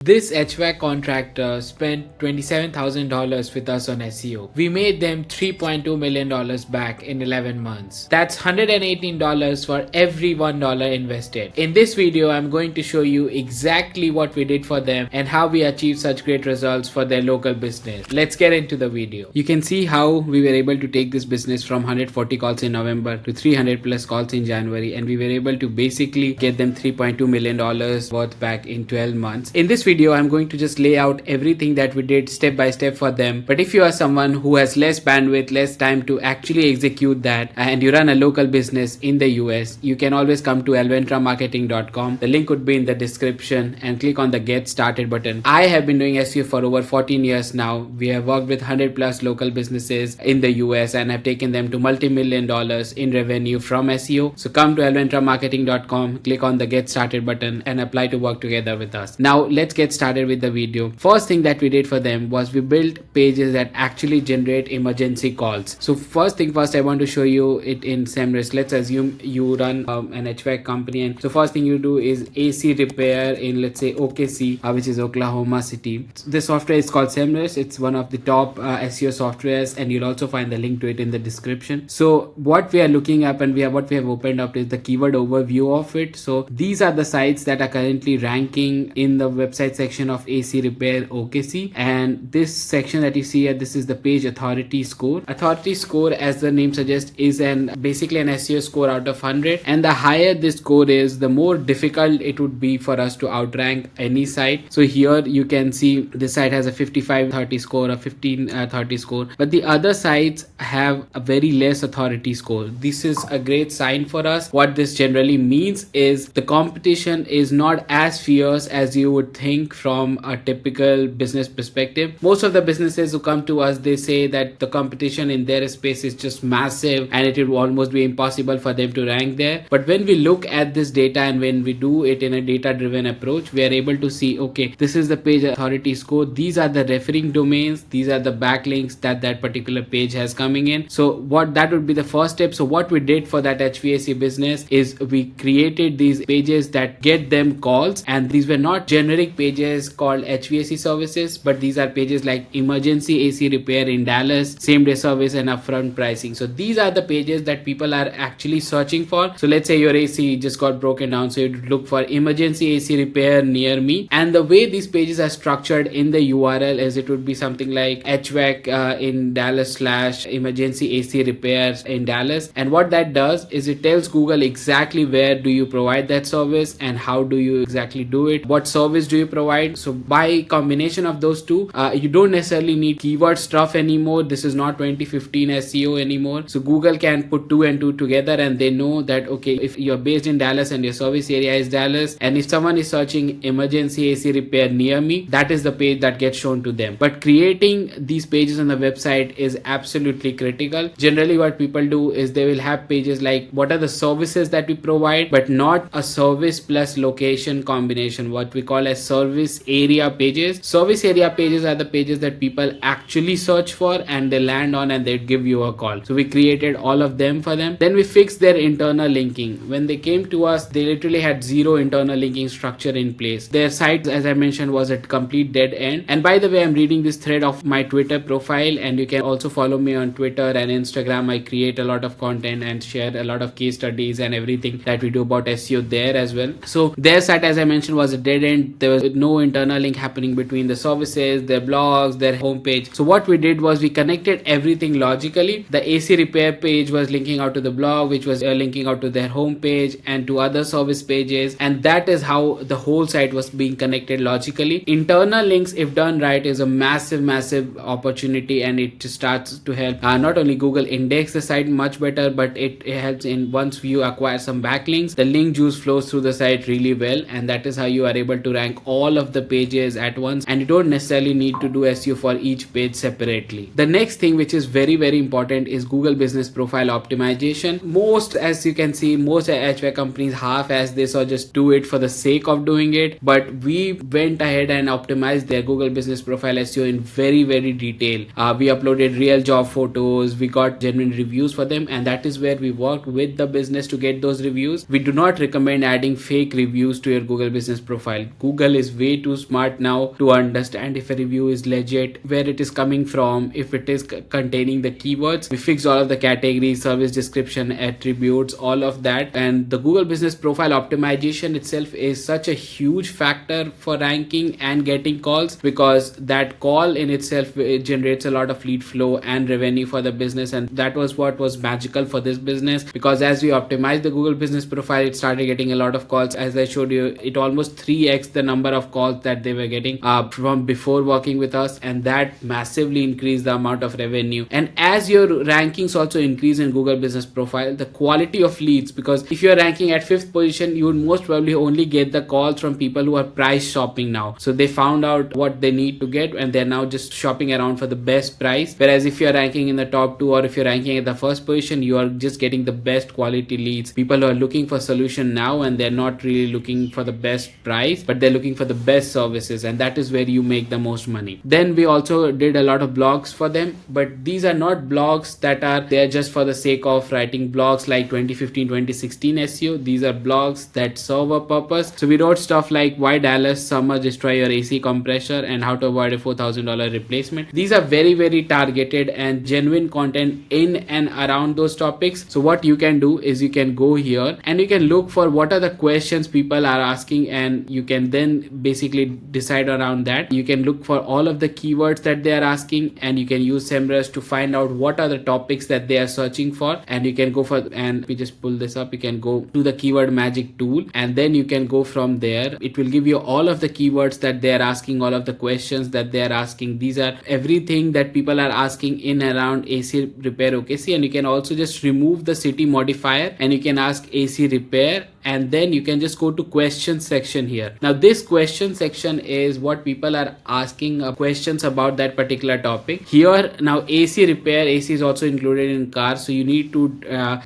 This HVAC contractor spent $27,000 with us on SEO. We made them $3.2 million back in 11 months. That's $118 for every $1 invested. In this video, I'm going to show you exactly what we did for them and how we achieved such great results for their local business. Let's get into the video. You can see how we were able to take this business from 140 calls in November to 300 plus calls in January, and we were able to basically get them $3.2 million worth back in 12 months. In this video, I'm going to just lay out everything that we did step by step for them. But if you are someone who has less bandwidth, less time to actually execute that, and you run a local business in the US, you can always come to alventramarketing.com. The link would be in the description, and click on the get started button. I have been doing SEO for over 14 years now. We have worked with 100 plus local businesses in the US and have taken them to multi-million dollars in revenue from SEO. So come to alventramarketing.com, click on the get started button and apply to work together with us. Now let's get started with the video. First thing that we did for them was we built pages that actually generate emergency calls. So first thing first, I want to show you it in Semrush. Let's assume you run an HVAC company, and so first thing you do is AC repair in, let's say, OKC, which is Oklahoma City. This software is called Semrush. It's one of the top SEO softwares, and you'll also find the link to it in the description. So what we are looking up and what we have opened up is the keyword overview of it. So these are the sites that are currently ranking in the website section of AC repair OKC, and this section that you see here, this is the page authority score. Authority score, as the name suggests, is basically an SEO score out of 100, and the higher this score is, the more difficult it would be for us to outrank any site. So here you can see this site has a 55-30 score, a 15-30 score, but the other sites have a very less authority score. This is a great sign for us. What this generally means is the competition is not as fierce as you would think from a typical business perspective. Most of the businesses who come to us, they say that the competition in their space is just massive and it will almost be impossible for them to rank there. But when we look at this data and when we do it in a data driven approach, we are able to see, okay, this is the page authority score, these are the referring domains, these are the backlinks that particular page has coming in. So what that would be the first step. So what we did for that HVAC business is we created these pages that get them calls, and these were not generic pages called HVAC services, but these are pages like emergency AC repair in Dallas, same day service and upfront pricing. So these are the pages that people are actually searching for. So let's say your AC just got broken down, so you'd look for emergency AC repair near me, and the way these pages are structured in the URL is it would be something like HVAC in Dallas / emergency AC repairs in Dallas. And what that does is it tells Google exactly where do you provide that service and how do you exactly do it, what service do you provide. So by combination of those two, you don't necessarily need keyword stuff anymore. This is not 2015 SEO anymore. So Google can put 2 and 2 together, and they know that, okay, if you're based in Dallas and your service area is Dallas, and if someone is searching emergency AC repair near me, that is the page that gets shown to them. But creating these pages on the website is absolutely critical. Generally what people do is they will have pages like what are the services that we provide, but not a service plus location combination, what we call as service area pages. Service area pages are the pages that people actually search for and they land on and they give you a call. So we created all of them for them. Then we fixed their internal linking. When they came to us, they literally had zero internal linking structure in place. Their site, as I mentioned, was a complete dead end. And by the way, I'm reading this thread of my Twitter profile, and you can also follow me on Twitter and Instagram. I create a lot of content and share a lot of case studies and everything that we do about SEO there as well. So their site, as I mentioned, was a dead end. There was no internal link happening between the services, their blogs, their homepage. So what we did was we connected everything logically. The AC repair page was linking out to the blog, which was linking out to their homepage and to other service pages, and that is how the whole site was being connected logically. Internal links, if done right, is a massive opportunity, and it starts to help not only Google index the site much better, but it helps in once you acquire some backlinks, the link juice flows through the site really well, and that is how you are able to rank all of the pages at once, and you don't necessarily need to do SEO for each page separately. The next thing, which is very important, is Google Business Profile optimization. Most, as you can see, most HVAC companies half-ass this or just do it for the sake of doing it, but we went ahead and optimized their Google Business Profile SEO in very detail. We uploaded real job photos, we got genuine reviews for them, and that is where we worked with the business to get those reviews. We do not recommend adding fake reviews to your Google Business Profile. Google is is way too smart now to understand if a review is legit, where it is coming from, if it is containing the keywords. We fixed all of the categories, service description, attributes, all of that. And the Google Business Profile optimization itself is such a huge factor for ranking and getting calls, because that call in itself generates a lot of lead flow and revenue for the business. And that was what was magical for this business, because as we optimized the Google Business Profile, it started getting a lot of calls. As I showed you, it almost 3x the number of calls that they were getting from before working with us, and that massively increased the amount of revenue. And as your rankings also increase in Google Business Profile, the quality of leads, because if you're ranking at 5th position, you would most probably only get the calls from people who are price shopping now. So they found out what they need to get and they're now just shopping around for the best price. Whereas if you're ranking in the top 2, or if you're ranking at the 1st position, you are just getting the best quality leads. People who are looking for solution now, and they're not really looking for the best price, but they're looking for the best services, and that is where you make the most money. Then we also did a lot of blogs for them, but these are not blogs that are there just for the sake of writing blogs like 2015 2016 SEO. These are blogs that serve a purpose. So we wrote stuff like why Dallas summer destroy your AC compressor and how to avoid a $4,000 replacement. These are very, very targeted and genuine content in and around those topics. So what you can do is you can go here and you can look for what are the questions people are asking, and you can then basically decide around that. You can look for all of the keywords that they are asking, and you can use SEMrush to find out what are the topics that they are searching for, and you can go for, and we just pull this up, you can go to the keyword magic tool, and then you can go from there. It will give you all of the keywords that they are asking, all of the questions that they are asking. These are everything that people are asking in around AC repair OKC. And you can also just remove the city modifier and you can ask AC repair, and then you can just go to question section here. Now this question section is what people are asking questions about that particular topic. Here now AC repair, AC is also included in cars, so you need to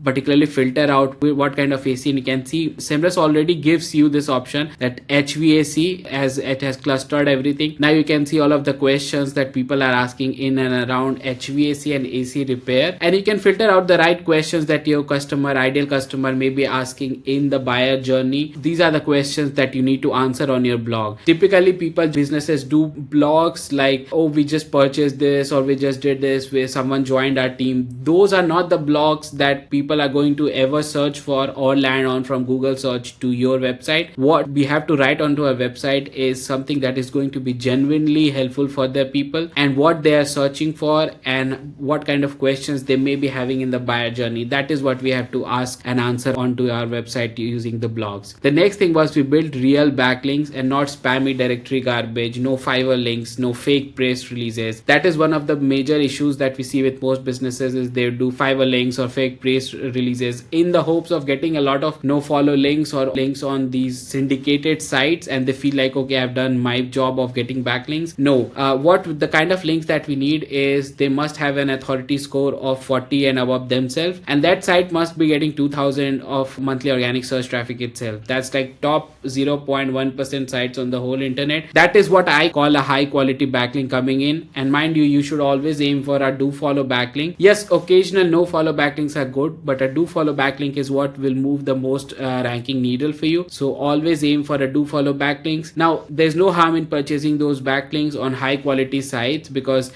particularly filter out what kind of AC. And you can see SEMrush already gives you this option that HVAC, as it has clustered everything. Now you can see all of the questions that people are asking in and around HVAC and AC repair, and you can filter out the right questions that your ideal customer may be asking in the buyer journey. These are the questions that you need to answer on your blog. Typically businesses do blogs like, oh, we just purchased this, or we just did this, where someone joined our team. Those are not the blogs that people are going to ever search for or land on from Google search to your website. What we have to write onto our website is something that is going to be genuinely helpful for their people and what they are searching for and what kind of questions they may be having in the buyer journey. That is what we have to ask and answer onto our website using the blogs. The next thing was we built real backlinks and not spammy directory garbage, no Fiverr links, no fake press releases. That is one of the major issues that we see with most businesses, is they do Fiverr links or fake press releases in the hopes of getting a lot of no follow links or links on these syndicated sites, and they feel like, okay, I've done my job of getting backlinks. No, what the kind of links that we need is they must have an authority score of 40 and above themselves, and that site must be getting 2000 of monthly organic search traffic itself. That's like top 0.1% sites on the whole internet. That is what I call a high quality backlink coming in. And mind you should always aim for a do follow backlink. Yes, occasional no follow backlinks are good, but a do follow backlink is what will move the most ranking needle for you. So always aim for a do follow backlinks. Now there's no harm in purchasing those backlinks on high quality sites, because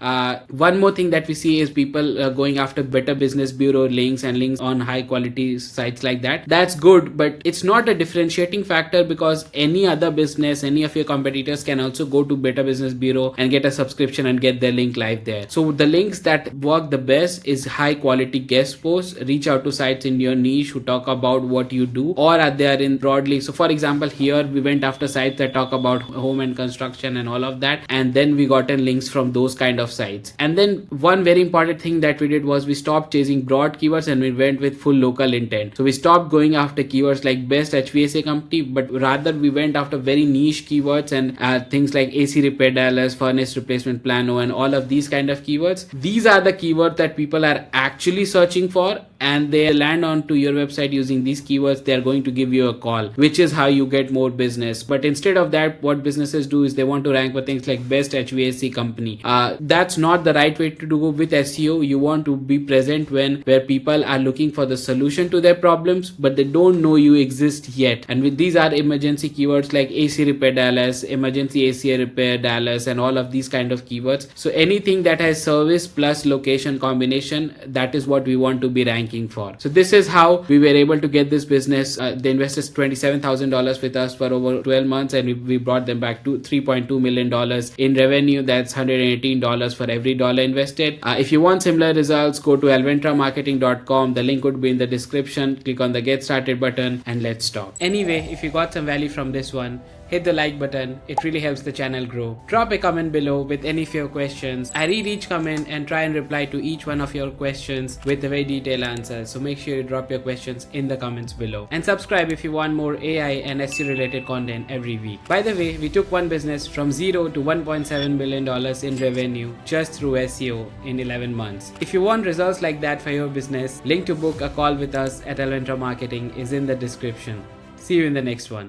one more thing that we see is people going after Better Business Bureau links and links on high quality sites like that. That's good, but it's not a differentiating factor, because any other business, any of your competitors can also go to Better Business Bureau and get a subscription and get their link live there. So the links that work the best is high quality guest posts. Reach out to sites in your niche who talk about what you do or are there in broadly. So for example, here we went after sites that talk about home and construction and all of that, and then we got in links from those kind of sites. And then one very important thing that we did was we stopped chasing broad keywords and we went with full local intent. So we stopped going after keywords like best HVAC company, but rather we went after very niche keywords and things like AC repair Dallas, furnace replacement plano, and all of these kind of keywords. These are the keywords that people are actually searching for, and they land onto your website using these keywords, they're going to give you a call, which is how you get more business. But instead of that, what businesses do is they want to rank for things like best HVAC company. That's not the right way to do with SEO. You want to be present where people are looking for the solution to their problems, but they don't know you exist yet. And with these are emergency keywords like AC repair Dallas, emergency AC repair Dallas, and all of these kind of keywords. So anything that has service plus location combination, that is what we want to be ranking for. So this is how we were able to get this business. They invested $27,000 with us for over 12 months, and we brought them back to $3.2 million in revenue. That's $118 for every dollar invested. If you want similar results, go to alventramarketing.com. The link would be in the description. Click on the get started button and let's talk. Anyway, if you got some value from this one, hit the like button. It really helps the channel grow. Drop a comment below with any of your questions. I read each comment and try and reply to each one of your questions with a very detailed answer. So make sure you drop your questions in the comments below. And subscribe if you want more AI and SEO related content every week. By the way, we took one business from $0 to $1.7 million in revenue just through SEO in 11 months. If you want results like that for your business, link to book a call with us at Alventra Marketing is in the description. See you in the next one.